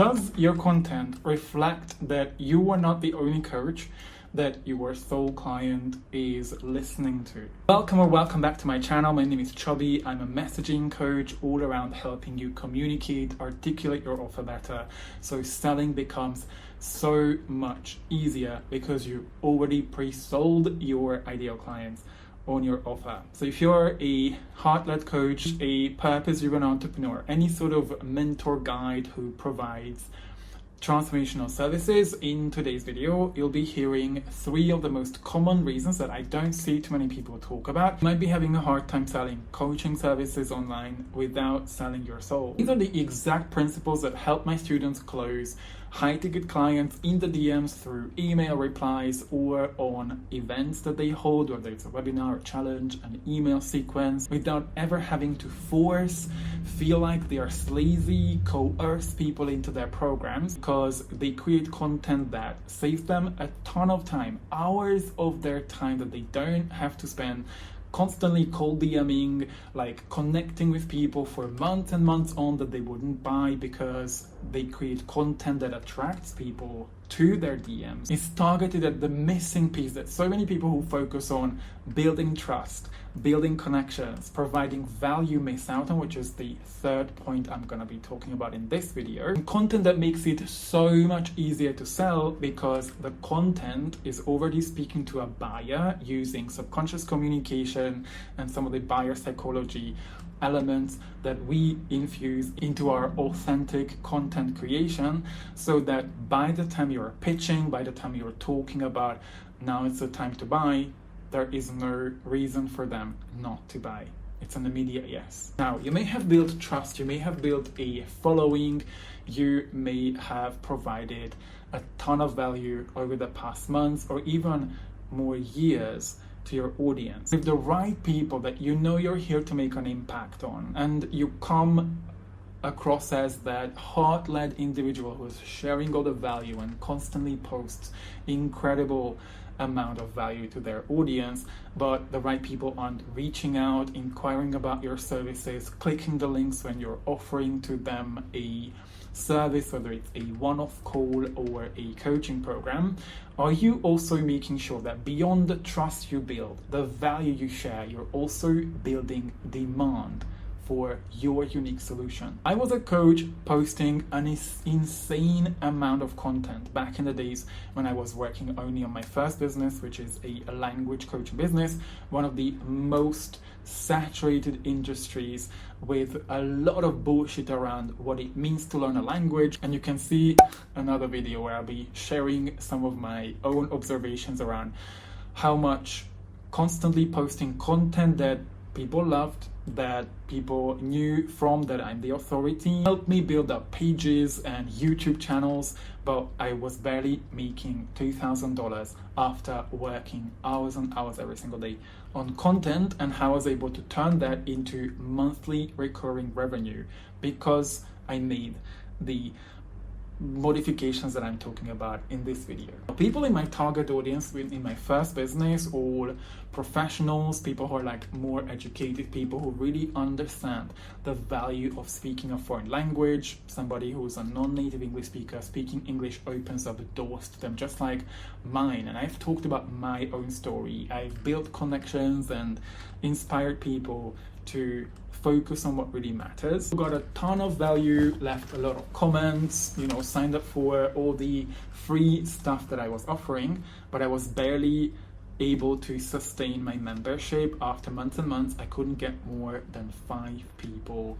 Does your content reflect that you are not the only coach that your soul client is listening to? Welcome back to my channel. My name is Chubby. I'm a messaging coach all around helping you communicate, articulate your offer better, so selling becomes so much easier because you already pre-sold your ideal clients on your offer. So if you're a heart-led coach, a purpose-driven entrepreneur, any sort of mentor guide who provides transformational services, in today's video you'll be hearing 3 of the most common reasons that I don't see too many people talk about. You might be having a hard time selling coaching services online without selling your soul. These are the exact principles that help my students close high-ticket clients in the DMs through email replies or on events that they hold, whether it's a webinar, a challenge, an email sequence, without ever having to feel like they are sleazy, coerce people into their programs, because they create content that saves them a ton of time, hours of their time that they don't have to spend constantly cold DMing, like connecting with people for months and months on that they wouldn't buy, because they create content that attracts people to their DMs. It's targeted at the missing piece that so many people who focus on building trust, building connections, providing value miss out on, which is the 3rd point I'm going to be talking about in this video. And content that makes it so much easier to sell because the content is already speaking to a buyer using subconscious communication and some of the buyer psychology elements that we infuse into our authentic content creation, so that by the time you're pitching, by the time you're talking about now it's the time to buy, there is no reason for them not to buy. It's an immediate yes. Now, you may have built trust, you may have built a following, you may have provided a ton of value over the past months or even more years to your audience. With the right people that you know you're here to make an impact on, and you come across as that heart-led individual who is sharing all the value and constantly posts incredible amount of value to their audience, but the right people aren't reaching out, inquiring about your services, clicking the links when you're offering to them a service, whether it's a one-off call or a coaching program. Are you also making sure that beyond the trust you build, the value you share, you're also building demand for your unique solution? I was a coach posting an insane amount of content back in the days when I was working only on my first business, which is a language coaching business, one of the most saturated industries with a lot of bullshit around what it means to learn a language. And you can see another video where I'll be sharing some of my own observations around how much constantly posting content that people loved, that people knew from, that I'm the authority, helped me build up pages and YouTube channels, but I was barely making $2,000 after working hours and hours every single day on content, and how I was able to turn that into monthly recurring revenue because I made the modifications that I'm talking about in this video. People in my target audience in my first business, all professionals, people who are like more educated, people who really understand the value of speaking a foreign language. Somebody who's a non-native English speaker, speaking English opens up the doors to them just like mine. And I've talked about my own story. I've built connections and inspired people to focus on what really matters. Got a ton of value, left a lot of comments, signed up for all the free stuff that I was offering, but I was barely able to sustain my membership. After months and months, I couldn't get more than 5 people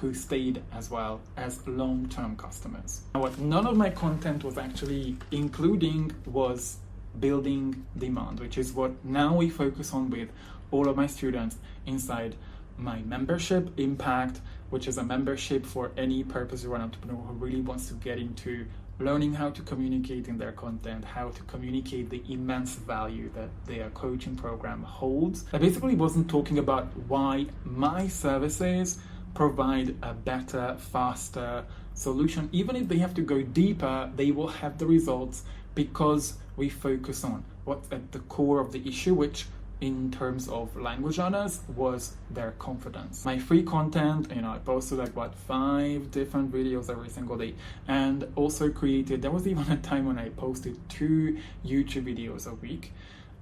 who stayed as well as long-term customers. Now, what none of my content was actually including was building demand, which is what now we focus on with all of my students inside my membership Impact, which is a membership for any purpose-driven entrepreneur who really wants to get into learning how to communicate in their content, how to communicate the immense value that their coaching program holds. I basically wasn't talking about why my services provide a better, faster solution. Even if they have to go deeper, they will have the results because we focus on what's at the core of the issue, which in terms of language learners was their confidence. My free content, I posted like 5 different videos every single day, and also there was even a time when I posted 2 YouTube videos a week,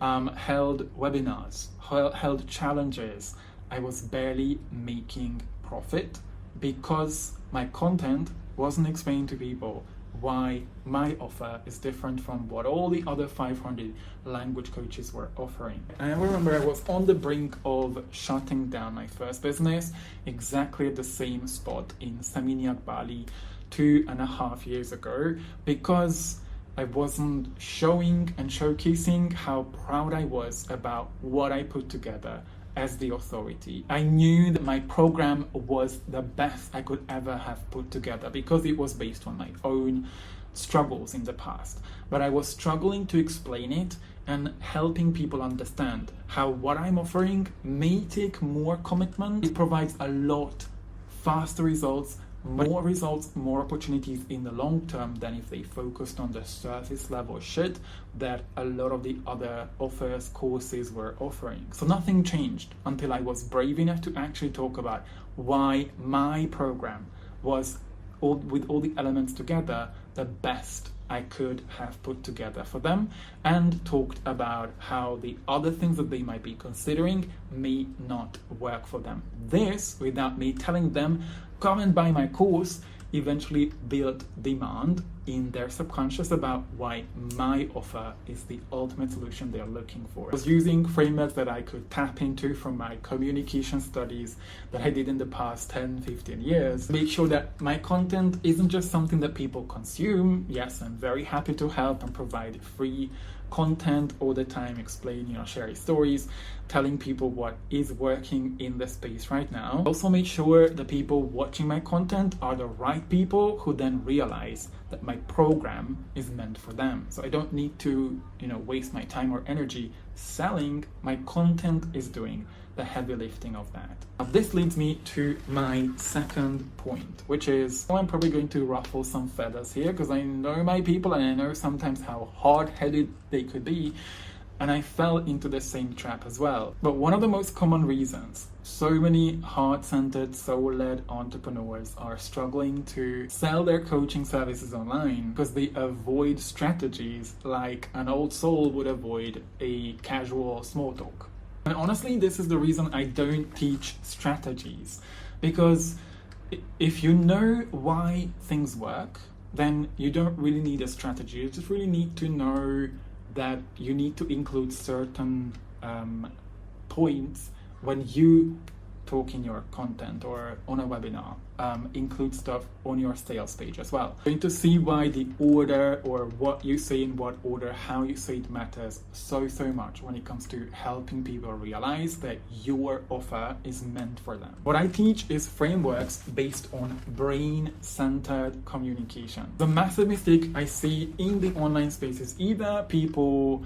held webinars, held challenges. I was barely making profit because my content wasn't explaining to people why my offer is different from what all the other 500 language coaches were offering. And I remember I was on the brink of shutting down my first business, exactly at the same spot in Seminyak, Bali, 2.5 years ago, because I wasn't showing and showcasing how proud I was about what I put together as the authority. I knew that my program was the best I could ever have put together because it was based on my own struggles in the past. But I was struggling to explain it and helping people understand how what I'm offering may take more commitment. It provides a lot faster results, more opportunities in the long term than if they focused on the surface level shit that a lot of the other offers, courses were offering. So nothing changed until I was brave enough to actually talk about why my program was, with all the elements together, the best I could have put together for them, and talked about how the other things that they might be considering may not work for them. This, without me telling them, come and buy my course, eventually built demand in their subconscious about why my offer is the ultimate solution they're looking for. I was using frameworks that I could tap into from my communication studies that I did in the past 10-15 years. Make sure that my content isn't just something that people consume. Yes, I'm very happy to help and provide free content all the time, explain, sharing stories, telling people what is working in the space right now. Also make sure the people watching my content are the right people who then realize that my program is meant for them. So I don't need to, waste my time or energy selling. My content is doing the heavy lifting of that. Now, this leads me to my second point, which is, I'm probably going to ruffle some feathers here because I know my people and I know sometimes how hard-headed they could be, and I fell into the same trap as well. But one of the most common reasons so many heart-centered, soul-led entrepreneurs are struggling to sell their coaching services online because they avoid strategies like an old soul would avoid a casual small talk. And honestly, this is the reason I don't teach strategies, because if you know why things work, then you don't really need a strategy. You just really need to know that you need to include certain points when you talk in your content or on a webinar. Include stuff on your sales page as well. You're going to see why the order, or what you say in what order, how you say it, matters so much when it comes to helping people realize that your offer is meant for them. What I teach is frameworks based on brain-centered communication. The massive mistake I see in the online space is either people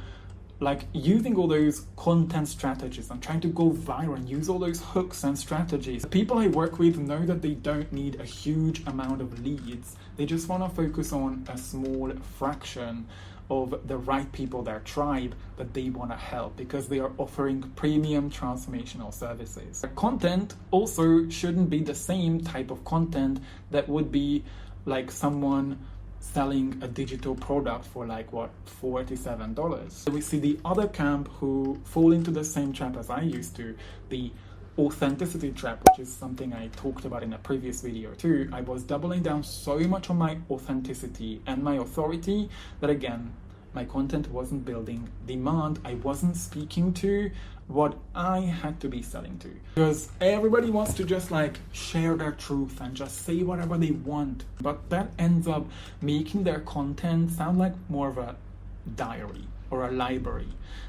using all those content strategies and trying to go viral and use all those hooks and strategies. The people I work with know that they don't need a huge amount of leads. They just want to focus on a small fraction of the right people, their tribe, that they want to help because they are offering premium transformational services. The content also shouldn't be the same type of content that would be like someone selling a digital product for $47. So we see the other camp who fall into the same trap as I used to, the authenticity trap, which is something I talked about in a previous video too. I was doubling down so much on my authenticity and my authority that again, my content wasn't building demand. I wasn't speaking to what I had to be selling to, because everybody wants to just share their truth and just say whatever they want, but that ends up making their content sound like more of a diary or a library,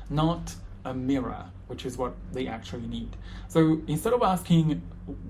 not a mirror, which is what they actually need. So instead of asking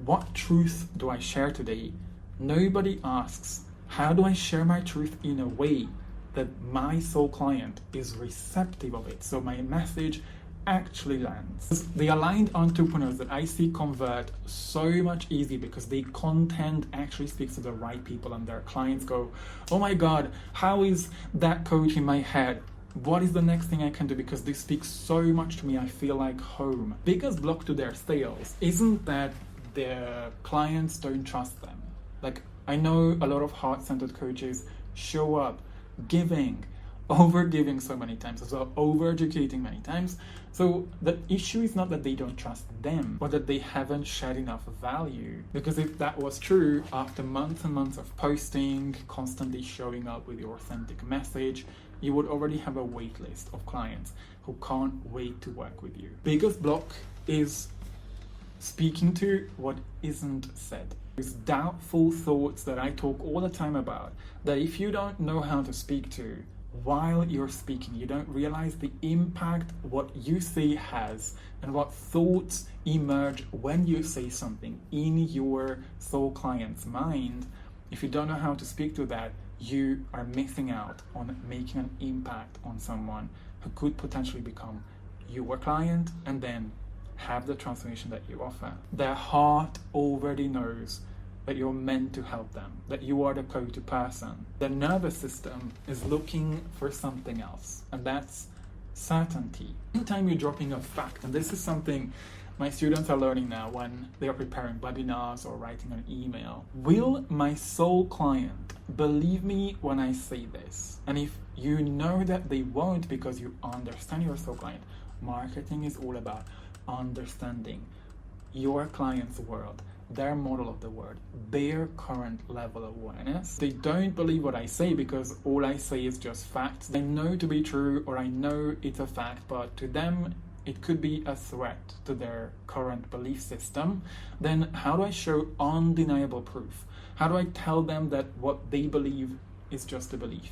what truth do I share today, nobody asks how do I share my truth in a way that my soul client is receptive of it, so my message actually lands. The aligned entrepreneurs that I see convert so much easier because the content actually speaks to the right people, and their clients go, oh my god, how is that coach in my head What is the next thing I can do? Because this speaks so much to me. I feel like home. Biggest block to their sales isn't that their clients don't trust them. Like, I know a lot of heart-centered coaches show up giving, over-giving so many times as well, over-educating many times. So the issue is not that they don't trust them, but that they haven't shared enough value. Because if that was true, after months and months of posting, constantly showing up with your authentic message, you would already have a wait list of clients who can't wait to work with you. Biggest block is speaking to what isn't said. These doubtful thoughts that I talk all the time about, that if you don't know how to speak to while you're speaking, you don't realize the impact what you say has and what thoughts emerge when you say something in your soul client's mind. If you don't know how to speak to that, you are missing out on making an impact on someone who could potentially become your client and then have the transformation that you offer. Their heart already knows that you're meant to help them, that you are the go-to person. The nervous system is looking for something else, and that's certainty. Anytime you're dropping a fact, and this is something my students are learning now when they are preparing webinars or writing an email. Will my soul client believe me when I say this? And if you know that they won't because you understand your soul client, marketing is all about understanding your client's world, their model of the world, their current level of awareness. They don't believe what I say because all I say is just facts. They know to be true, or I know it's a fact, but to them it could be a threat to their current belief system. Then how do I show undeniable proof? How do I tell them that what they believe is just a belief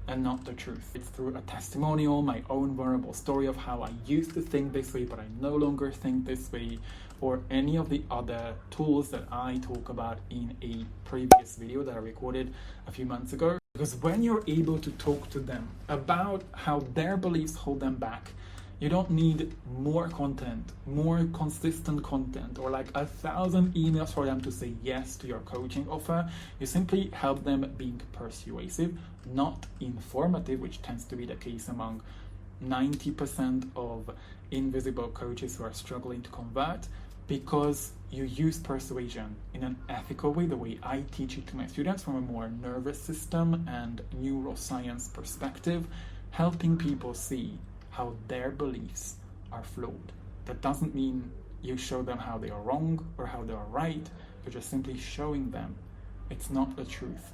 and not the truth? It's through a testimonial, my own vulnerable story of how I used to think this way, but I no longer think this way, or any of the other tools that I talk about in a previous video that I recorded a few months ago. Because when you're able to talk to them about how their beliefs hold them back, you don't need more content, more consistent content, or like 1,000 emails for them to say yes to your coaching offer. You simply help them being persuasive, not informative, which tends to be the case among 90% of invisible coaches who are struggling to convert, because you use persuasion in an ethical way, the way I teach it to my students from a more nervous system and neuroscience perspective, helping people see how their beliefs are flawed. That doesn't mean you show them how they are wrong or how they are right. You're just simply showing them it's not the truth.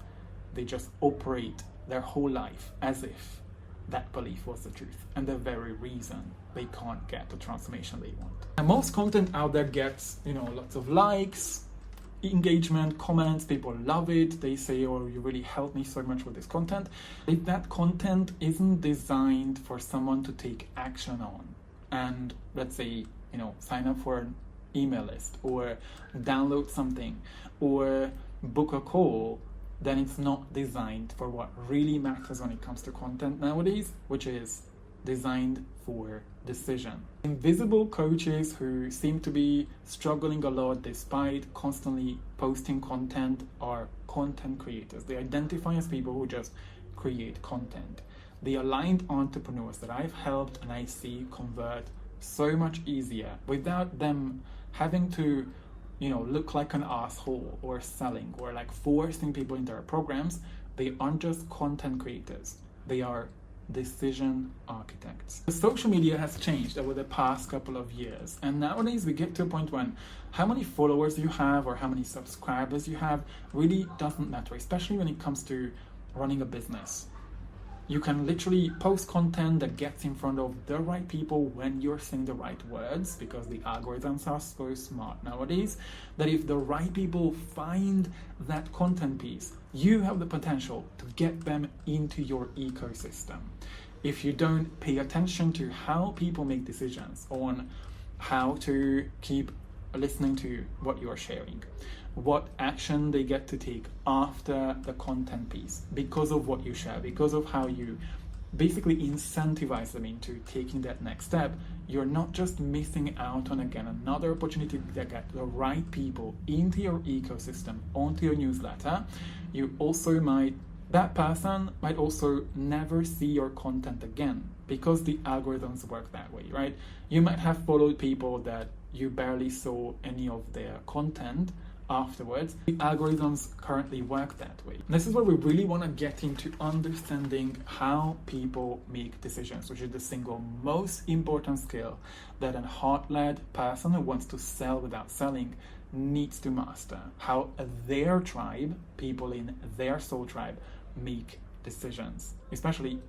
They just operate their whole life as if that belief was the truth and the very reason they can't get the transformation they want. And most content out there gets, lots of likes, engagement, comments. People love it. They say, oh, you really helped me so much with this content. If that content isn't designed for someone to take action on, and let's say, sign up for an email list or download something or book a call, then it's not designed for what really matters when it comes to content nowadays, which is designed for decision. Invisible coaches who seem to be struggling a lot despite constantly posting content are content creators. They identify as people who just create content. The aligned entrepreneurs that I've helped and I see convert so much easier without them having to look like an asshole or selling or like forcing people into our programs. They aren't just content creators. They are decision architects. The social media has changed over the past couple of years, and nowadays we get to a point when how many followers you have or how many subscribers you have really doesn't matter, especially when it comes to running a business. You can literally post content that gets in front of the right people when you're saying the right words, because the algorithms are so smart nowadays that if the right people find that content piece, you have the potential to get them into your ecosystem. If you don't pay attention to how people make decisions on how to keep listening to what you're sharing, what action they get to take after the content piece because of what you share, because of how you basically incentivize them into taking that next step, you're not just missing out on, again, another opportunity to get the right people into your ecosystem, onto your newsletter. That person might also never see your content again because the algorithms work that way, right? You might have followed people that you barely saw any of their content afterwards. The algorithms currently work that way. This is where we really want to get into understanding how people make decisions, which is the single most important skill that a heart-led person who wants to sell without selling needs to master. How their tribe, people in their soul tribe, make decisions, especially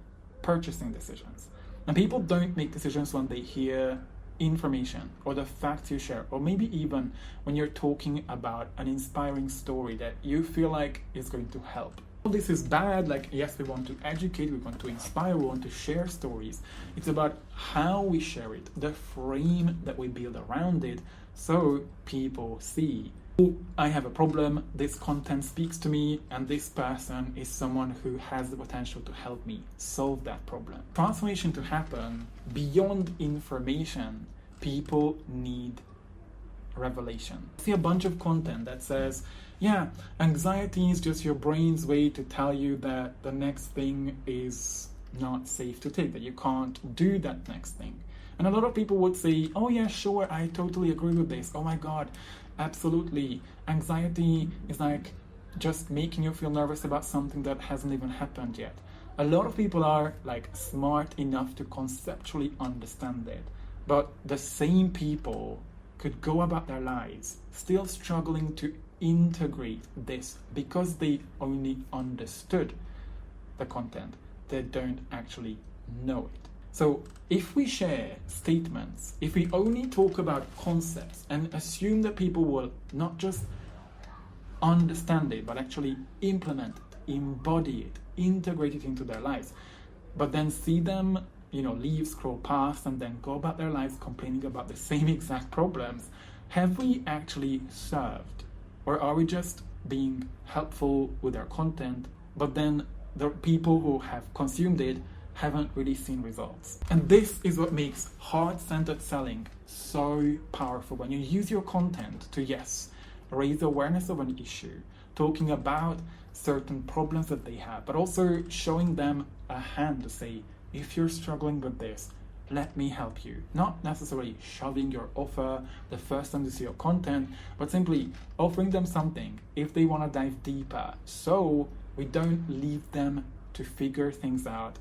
purchasing decisions. And people don't make decisions when they hear information or the facts you share, or maybe even when you're talking about an inspiring story that you feel like is going to help. All this is bad. Like, yes, we want to educate, we want to inspire, we want to share stories. It's about how we share it, the frame that we build around it, so people see, oh, I have a problem, this content speaks to me, and this person is someone who has the potential to help me solve that problem. Transformation to happen beyond information, people need revelation. I see a bunch of content that says, yeah, anxiety is just your brain's way to tell you that the next thing is not safe to take, that you can't do that next thing. And a lot of people would say, oh yeah, sure, I totally agree with this. Oh my God, absolutely. Anxiety is like just making you feel nervous about something that hasn't even happened yet. A lot of people are like smart enough to conceptually understand it, but the same people could go about their lives still struggling to integrate this because they only understood the content. They don't actually know it. So if we share statements, if we only talk about concepts and assume that people will not just understand it, but actually implement it, embody it, integrate it into their lives, but then see them, leave, scroll past, and then go about their lives complaining about the same exact problems, have we actually served? Or are we just being helpful with our content, but then the people who have consumed it haven't really seen results? And this is what makes heart-centered selling so powerful. When you use your content to, yes, raise awareness of an issue, talking about certain problems that they have, but also showing them a hand to say, if you're struggling with this, let me help you. Not necessarily shoving your offer the first time they see your content, but simply offering them something if they want to dive deeper. So we don't leave them to figure things out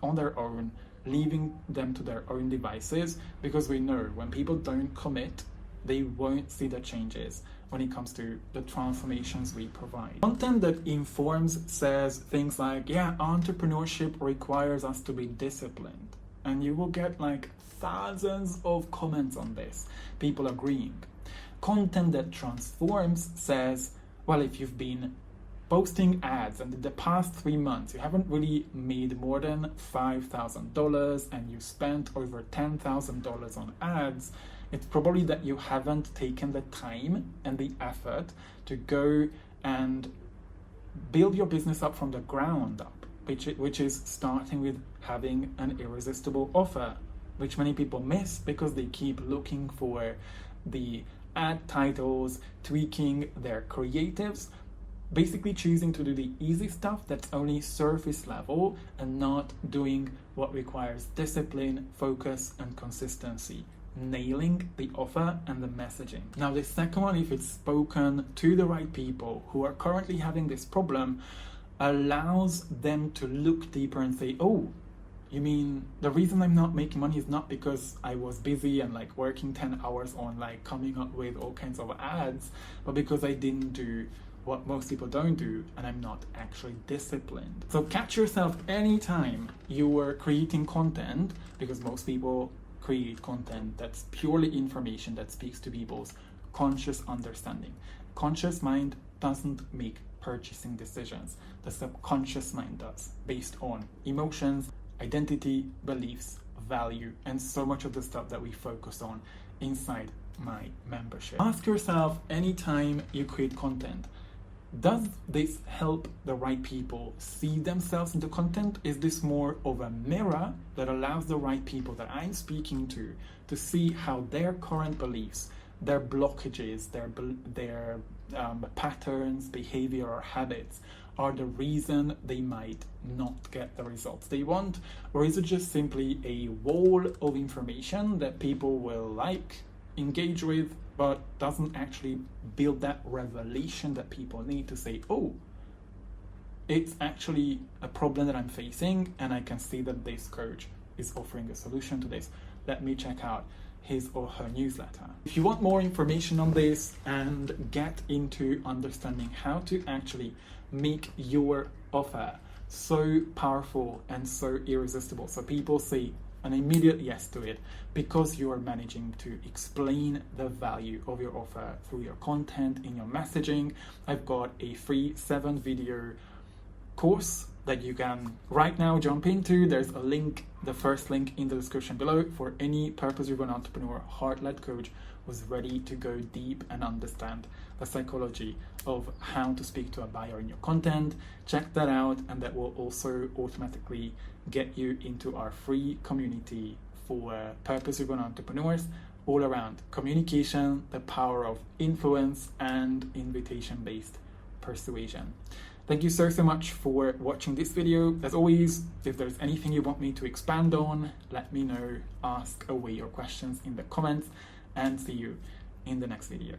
on their own, leaving them to their own devices, because we know when people don't commit, they won't see the changes when it comes to the transformations we provide. Content that informs says things like, yeah, entrepreneurship requires us to be disciplined. And you will get like thousands of comments on this, people agreeing. Content that transforms says, well, if you've been posting ads and in the past 3 months you haven't really made more than $5,000 and you spent over $10,000 on ads, it's probably that you haven't taken the time and the effort to go and build your business up from the ground up, which is starting with having an irresistible offer, which many people miss because they keep looking for the ad titles, tweaking their creatives, basically choosing to do the easy stuff that's only surface level and not doing what requires discipline, focus, and consistency, nailing the offer and the messaging. Now, the second one, if it's spoken to the right people who are currently having this problem, allows them to look deeper and say, oh, you mean the reason I'm not making money is not because I was busy and like working 10 hours on like coming up with all kinds of ads, but because I didn't do what most people don't do, and I'm not actually disciplined. So catch yourself anytime you are creating content, because most people create content that's purely information that speaks to people's conscious understanding. Conscious mind doesn't make purchasing decisions. The subconscious mind does, based on emotions, identity, beliefs, value, and so much of the stuff that we focus on inside my membership. Ask yourself anytime you create content, does this help the right people see themselves in the content? Is this more of a mirror that allows the right people that I'm speaking to see how their current beliefs, their blockages, their patterns, behavior, or habits are the reason they might not get the results they want? Or is it just simply a wall of information that people will like, engage with, but doesn't actually build that revelation that people need to say, oh, it's actually a problem that I'm facing, and I can see that this coach is offering a solution to this. Let me check out his or her newsletter. If you want more information on this and get into understanding how to actually make your offer so powerful and so irresistible, so people say an immediate yes to it, because you are managing to explain the value of your offer through your content, in your messaging, I've got a free 7-video course that you can right now jump into. There's a link, the first link in the description below, for any purpose-driven entrepreneur, heart-led coach who's ready to go deep and understand the psychology of how to speak to a buyer in your content. Check that out, and that will also automatically get you into our free community for purpose-driven entrepreneurs all around communication, the power of influence, and invitation-based persuasion. Thank you so much for watching this video. As always, if there's anything you want me to expand on, let me know. Ask away your questions in the comments, and see you in the next video.